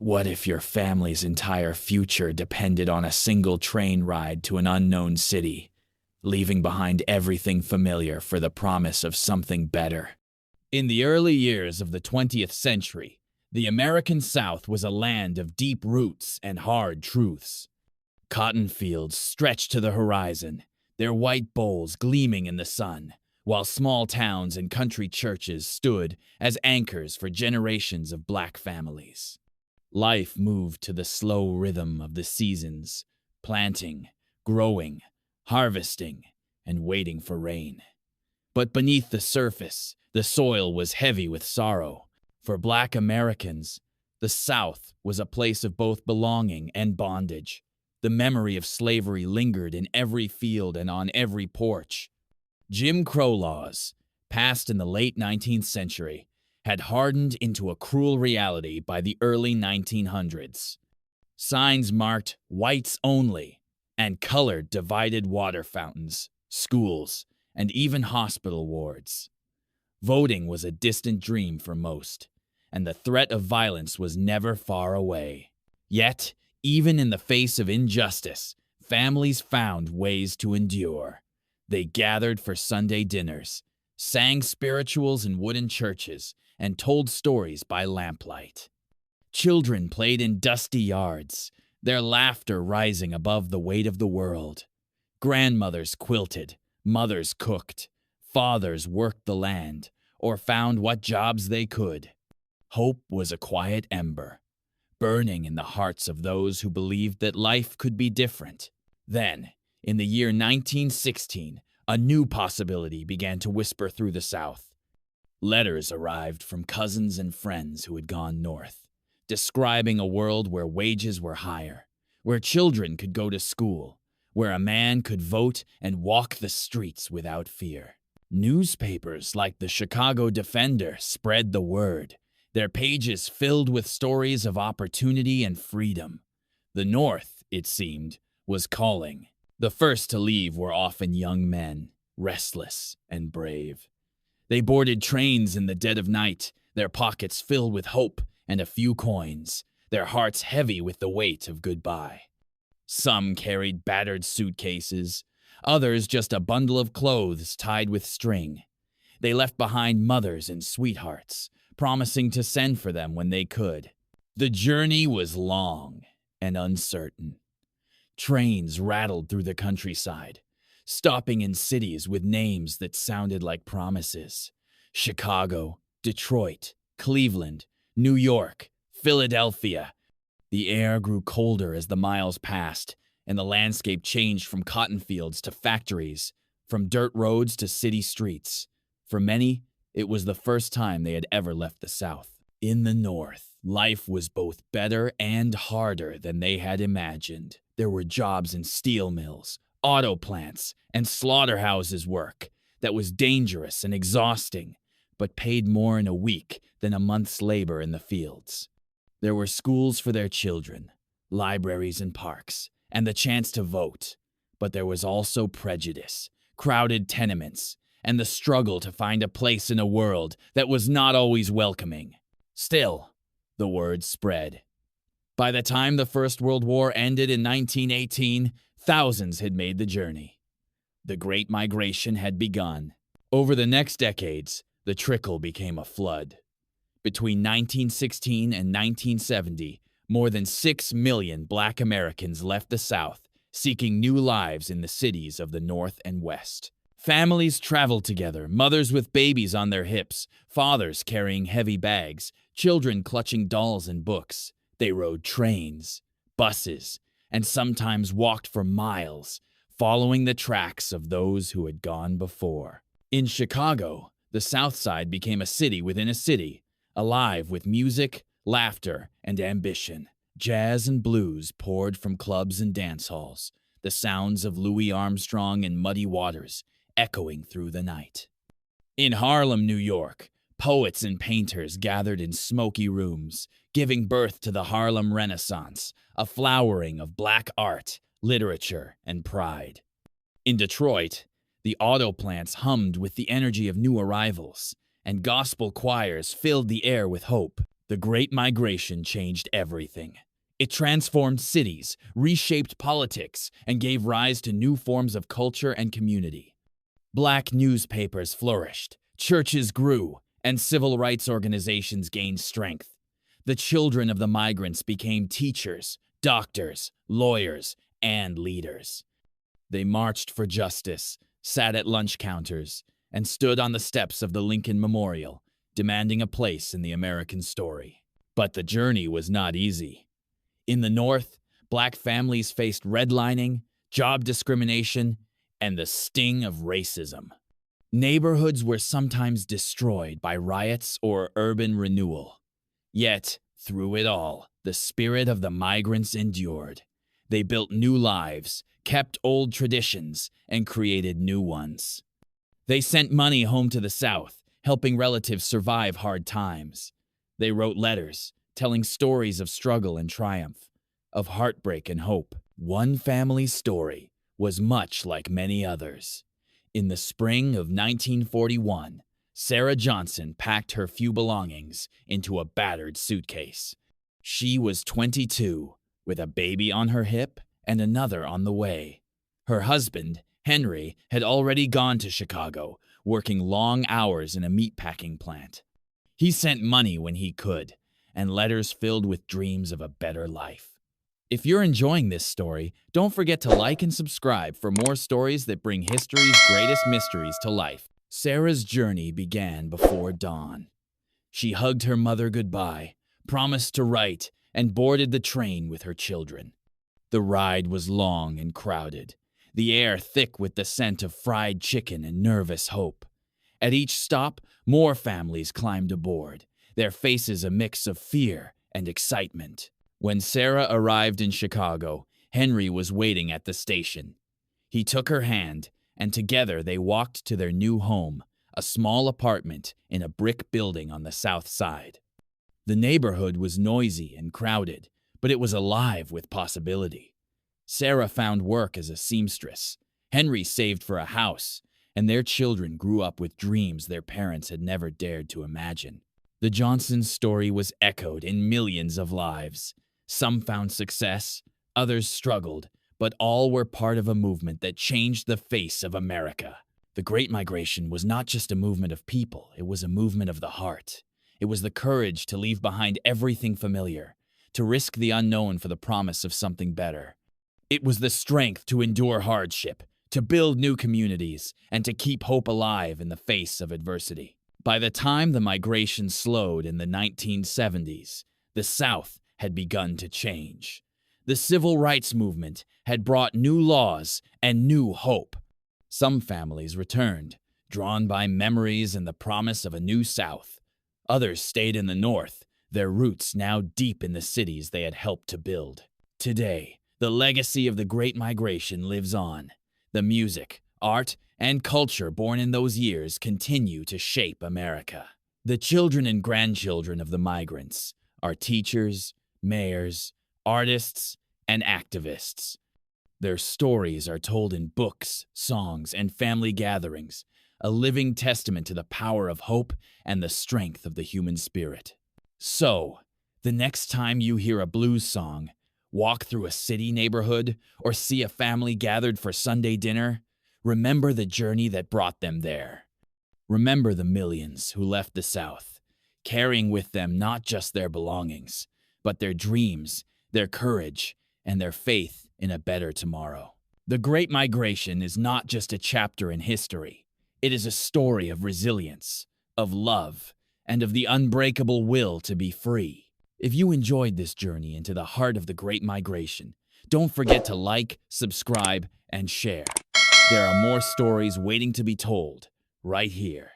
What if your family's entire future depended on a single train ride to an unknown city, leaving behind everything familiar for the promise of something better? In the early years of the 20th century, the American South was a land of deep roots and hard truths. Cotton fields stretched to the horizon, their white bowls gleaming in the sun, while small towns and country churches stood as anchors for generations of black families. Life moved to the slow rhythm of the seasons, planting, growing, harvesting, and waiting for rain. But beneath the surface, the soil was heavy with sorrow. For Black Americans, the South was a place of both belonging and bondage. The memory of slavery lingered in every field and on every porch. Jim Crow laws, passed in the late 19th century, had hardened into a cruel reality by the early 1900s. Signs marked whites only and colored divided water fountains, schools, and even hospital wards. Voting was a distant dream for most, and the threat of violence was never far away. Yet, even in the face of injustice, families found ways to endure. They gathered for Sunday dinners, sang spirituals in wooden churches, and told stories by lamplight. Children played in dusty yards, their laughter rising above the weight of the world. Grandmothers quilted, mothers cooked, fathers worked the land, or found what jobs they could. Hope was a quiet ember, burning in the hearts of those who believed that life could be different. Then, in the year 1916, a new possibility began to whisper through the South. Letters arrived from cousins and friends who had gone north, describing a world where wages were higher, where children could go to school, where a man could vote and walk the streets without fear. Newspapers like the Chicago Defender spread the word, their pages filled with stories of opportunity and freedom. The North, it seemed, was calling. The first to leave were often young men, restless and brave. They boarded trains in the dead of night, their pockets filled with hope and a few coins, their hearts heavy with the weight of goodbye. Some carried battered suitcases, others just a bundle of clothes tied with string. They left behind mothers and sweethearts, promising to send for them when they could. The journey was long and uncertain. Trains rattled through the countryside, stopping in cities with names that sounded like promises. Chicago, Detroit, Cleveland, New York, Philadelphia. The air grew colder as the miles passed, and the landscape changed from cotton fields to factories, from dirt roads to city streets. For many, it was the first time they had ever left the South. In the North, life was both better and harder than they had imagined. There were jobs in steel mills, auto plants, and slaughterhouses work that was dangerous and exhausting, but paid more in a week than a month's labor in the fields. There were schools for their children, libraries and parks, and the chance to vote. But there was also prejudice, crowded tenements, and the struggle to find a place in a world that was not always welcoming. Still, the word spread. By the time the First World War ended in 1918, thousands had made the journey. The Great Migration had begun. Over the next decades, the trickle became a flood. Between 1916 and 1970, more than 6 million Black Americans left the South, seeking new lives in the cities of the North and West. Families traveled together, mothers with babies on their hips, fathers carrying heavy bags, children clutching dolls and books. They rode trains, buses, and sometimes walked for miles, following the tracks of those who had gone before. In Chicago, the South Side became a city within a city, alive with music, laughter, and ambition. Jazz and blues poured from clubs and dance halls, the sounds of Louis Armstrong and Muddy Waters echoing through the night. In Harlem, New York, poets and painters gathered in smoky rooms, giving birth to the Harlem Renaissance, a flowering of black art, literature, and pride. In Detroit, the auto plants hummed with the energy of new arrivals, and gospel choirs filled the air with hope. The Great Migration changed everything. It transformed cities, reshaped politics, and gave rise to new forms of culture and community. Black newspapers flourished, churches grew, and civil rights organizations gained strength. The children of the migrants became teachers, doctors, lawyers, and leaders. They marched for justice, sat at lunch counters, and stood on the steps of the Lincoln Memorial, demanding a place in the American story. But the journey was not easy. In the North, black families faced redlining, job discrimination, and the sting of racism. Neighborhoods were sometimes destroyed by riots or urban renewal. Yet, through it all, the spirit of the migrants endured. They built new lives, kept old traditions, and created new ones. They sent money home to the South, helping relatives survive hard times. They wrote letters, telling stories of struggle and triumph, of heartbreak and hope. One family's story was much like many others. In the spring of 1941, Sarah Johnson packed her few belongings into a battered suitcase. She was 22, with a baby on her hip and another on the way. Her husband, Henry, had already gone to Chicago, working long hours in a meatpacking plant. He sent money when he could, and letters filled with dreams of a better life. If you're enjoying this story, don't forget to like and subscribe for more stories that bring history's greatest mysteries to life. Sarah's journey began before dawn. She hugged her mother goodbye, promised to write, and boarded the train with her children. The ride was long and crowded, the air thick with the scent of fried chicken and nervous hope. At each stop, more families climbed aboard, their faces a mix of fear and excitement. When Sarah arrived in Chicago, Henry was waiting at the station. He took her hand, and together they walked to their new home, a small apartment in a brick building on the South Side. The neighborhood was noisy and crowded, but it was alive with possibility. Sarah found work as a seamstress. Henry saved for a house, and their children grew up with dreams their parents had never dared to imagine. The Johnsons' story was echoed in millions of lives. Some found success, others struggled, but all were part of a movement that changed the face of America. The Great Migration was not just a movement of people, it was a movement of the heart. It was the courage to leave behind everything familiar, to risk the unknown for the promise of something better. It was the strength to endure hardship, to build new communities, and to keep hope alive in the face of adversity. By the time the migration slowed in the 1970s, the South had begun to change. The civil rights movement had brought new laws and new hope. Some families returned, drawn by memories and the promise of a new South. Others stayed in the North, their roots now deep in the cities they had helped to build. Today, the legacy of the Great Migration lives on. The music, art, and culture born in those years continue to shape America. The children and grandchildren of the migrants are teachers, mayors, artists, and activists. Their stories are told in books, songs, and family gatherings, a living testament to the power of hope and the strength of the human spirit. So, the next time you hear a blues song, walk through a city neighborhood, or see a family gathered for Sunday dinner, remember the journey that brought them there. Remember the millions who left the South, carrying with them not just their belongings, but their dreams, their courage, and their faith in a better tomorrow. The Great Migration is not just a chapter in history. It is a story of resilience, of love, and of the unbreakable will to be free. If you enjoyed this journey into the heart of the Great Migration, don't forget to like, subscribe, and share. There are more stories waiting to be told right here.